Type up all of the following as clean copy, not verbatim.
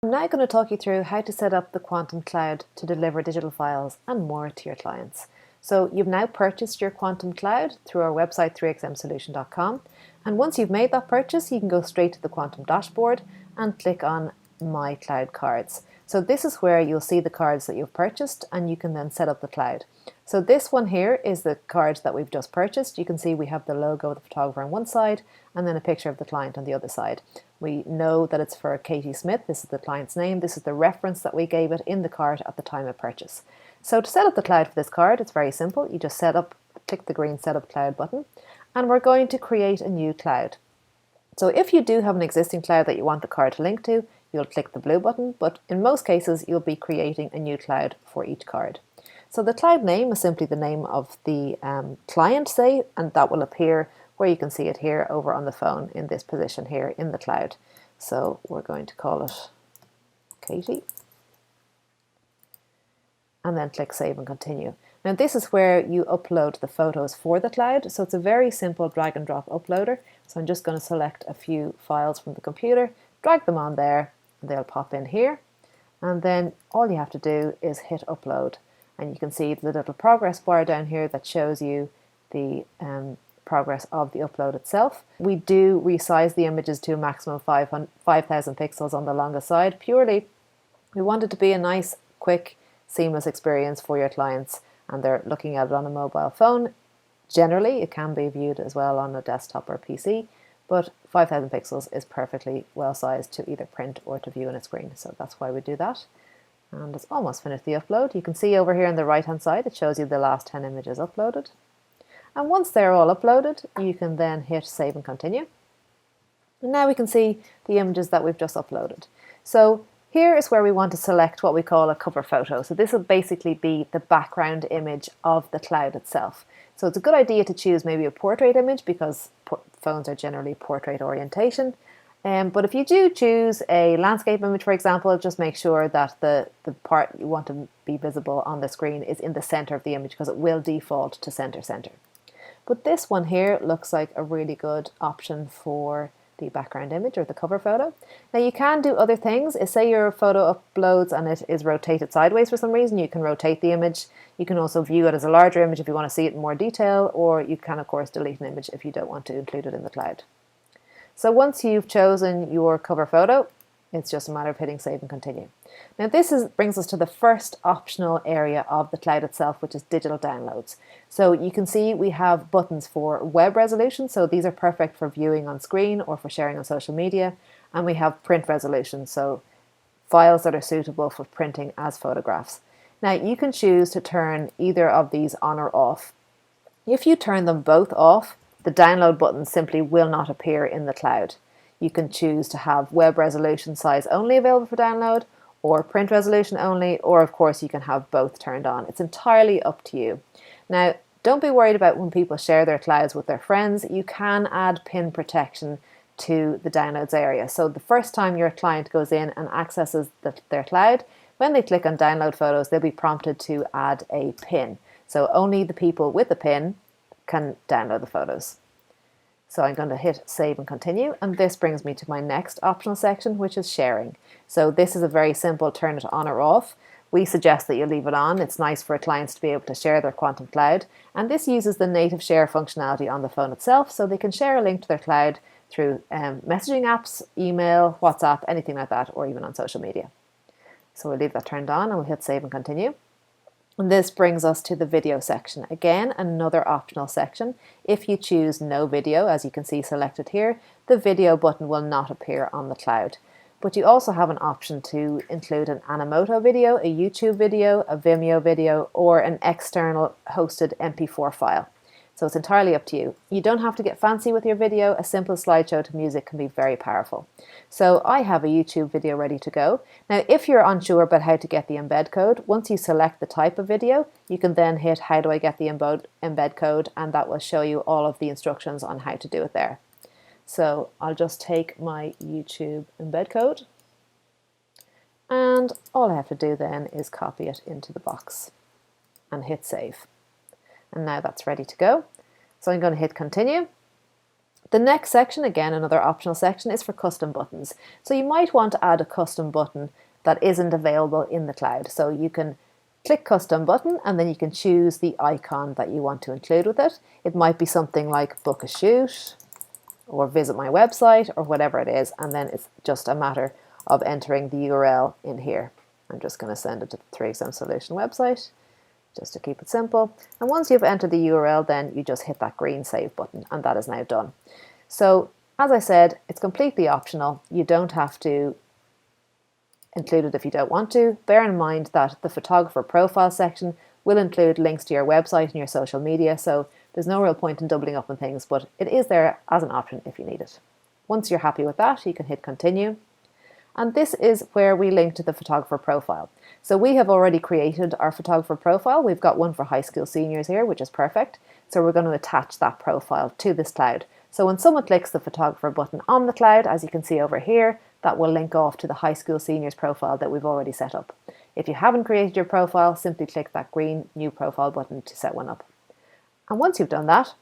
I'm now going to talk you through how to set up the Quantum Cloud to deliver digital files and more to your clients. So you've now purchased your Quantum Cloud through our website 3xmsolution.com, and once you've made that purchase you can go straight to the Quantum dashboard and click on My Cloud Cards. So this is where you'll see the cards that you've purchased and you can then set up the cloud. So this one here is the card that we've just purchased. You can see we have the logo of the photographer on one side and then a picture of the client on the other side. We know that it's for Katie Smith. This is the client's name. This is the reference that we gave it in the cart at the time of purchase. So to set up the cloud for this card, it's very simple. You just click the green Set Up Cloud button, and we're going to create a new cloud. So if you do have an existing cloud that you want the card to link to, you'll click the blue button, but in most cases you'll be creating a new cloud for each card. So the cloud name is simply the name of the client, say, and that will appear where you can see it here over on the phone in this position here in the cloud. So we're going to call it Katie, and then click Save and Continue. Now this is where you upload the photos for the cloud, so it's a very simple drag and drop uploader. So I'm just going to select a few files from the computer, drag them on there, and they'll pop in here, and then all you have to do is hit upload, and you can see the little progress bar down here that shows you the progress of the upload itself. We do resize the images to a maximum of 5,000 pixels on the longest side. Purely, we want it to be a nice, quick, seamless experience for your clients, and they're looking at it on a mobile phone. Generally, it can be viewed as well on a desktop or PC, but 5,000 pixels is perfectly well sized to either print or to view on a screen, so that's why we do that. And it's almost finished the upload. You can see over here on the right hand side it shows you the last 10 images uploaded. And once they're all uploaded, you can then hit Save and Continue. And now we can see the images that we've just uploaded. So here is where we want to select what we call a cover photo. So this will basically be the background image of the cloud itself. So it's a good idea to choose maybe a portrait image because phones are generally portrait orientation. But if you do choose a landscape image, for example, just make sure that the part you want to be visible on the screen is in the center of the image because it will default to center. But this one here looks like a really good option for the background image or the cover photo. Now you can do other things. Say your photo uploads and it is rotated sideways for some reason, you can rotate the image. You can also view it as a larger image if you want to see it in more detail, or you can of course delete an image if you don't want to include it in the cloud. So once you've chosen your cover photo, it's just a matter of hitting Save and Continue. Now this brings us to the first optional area of the cloud itself, which is digital downloads. So you can see we have buttons for web resolution, so these are perfect for viewing on screen or for sharing on social media, and we have print resolution, so files that are suitable for printing as photographs. Now you can choose to turn either of these on or off. If you turn them both off, the download button simply will not appear in the cloud. You can choose to have web resolution size only available for download, or print resolution only, or of course you can have both turned on. It's entirely up to you. Now, don't be worried about when people share their clouds with their friends. You can add PIN protection to the downloads area. So the first time your client goes in and accesses their cloud, when they click on download photos, they'll be prompted to add a PIN. So only the people with the PIN can download the photos. So I'm going to hit Save and Continue, and this brings me to my next optional section, which is sharing. So this is a very simple turn it on or off. We suggest that you leave it on. It's nice for clients to be able to share their Quantum Cloud, and this uses the native share functionality on the phone itself, so they can share a link to their cloud through messaging apps, email, WhatsApp, anything like that, or even on social media. So we'll leave that turned on and we'll hit Save and Continue. And this brings us to the video section. Again, another optional section. If you choose no video, as you can see selected here, the video button will not appear on the cloud. But you also have an option to include an Animoto video, a YouTube video, a Vimeo video, or an external hosted MP4 file. So it's entirely up to you. You don't have to get fancy with your video. A simple slideshow to music can be very powerful. So I have a YouTube video ready to go. Now, if you're unsure about how to get the embed code, once you select the type of video, you can then hit how do I get the embed code, and that will show you all of the instructions on how to do it there. So I'll just take my YouTube embed code, and all I have to do then is copy it into the box and hit save. And now that's ready to go. So I'm going to hit continue. The next section, again another optional section, is for custom buttons. So you might want to add a custom button that isn't available in the cloud. So you can click custom button and then you can choose the icon that you want to include with it. It might be something like book a shoot or visit my website or whatever it is, and then it's just a matter of entering the URL in here. I'm just going to send it to the 3XM Solution website just to keep it simple. And once you've entered the URL, then you just hit that green save button and that is now done. So as I said, it's completely optional. You don't have to include it if you don't want to. Bear in mind that the photographer profile section will include links to your website and your social media, so there's no real point in doubling up on things, but it is there as an option if you need it. Once you're happy with that, you can hit continue. And this is where we link to the photographer profile. So we have already created our photographer profile. We've got one for high school seniors here, which is perfect. So we're going to attach that profile to this cloud. So when someone clicks the photographer button on the cloud, as you can see over here, that will link off to the high school seniors profile that we've already set up. If you haven't created your profile, simply click that green new profile button to set one up. And once you've done that,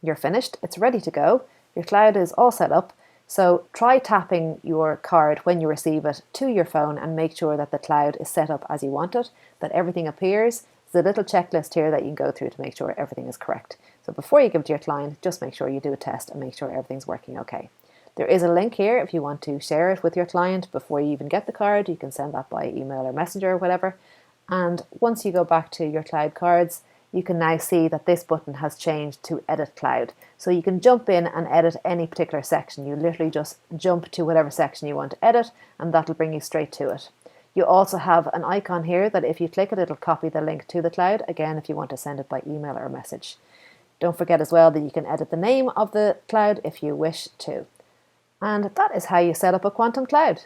you're finished, it's ready to go. Your cloud is all set up. So try tapping your card when you receive it to your phone and make sure that the cloud is set up as you want it, that everything appears. There's a little checklist here that you can go through to make sure everything is correct. So before you give it to your client, just make sure you do a test and make sure everything's working okay. There is a link here if you want to share it with your client before you even get the card. You can send that by email or messenger or whatever. And once you go back to your cloud cards, you can now see that this button has changed to Edit Cloud. So you can jump in and edit any particular section. You literally just jump to whatever section you want to edit and that'll bring you straight to it. You also have an icon here that if you click it, it'll copy the link to the cloud, again if you want to send it by email or message. Don't forget as well that you can edit the name of the cloud if you wish to. And that is how you set up a Quantum Cloud.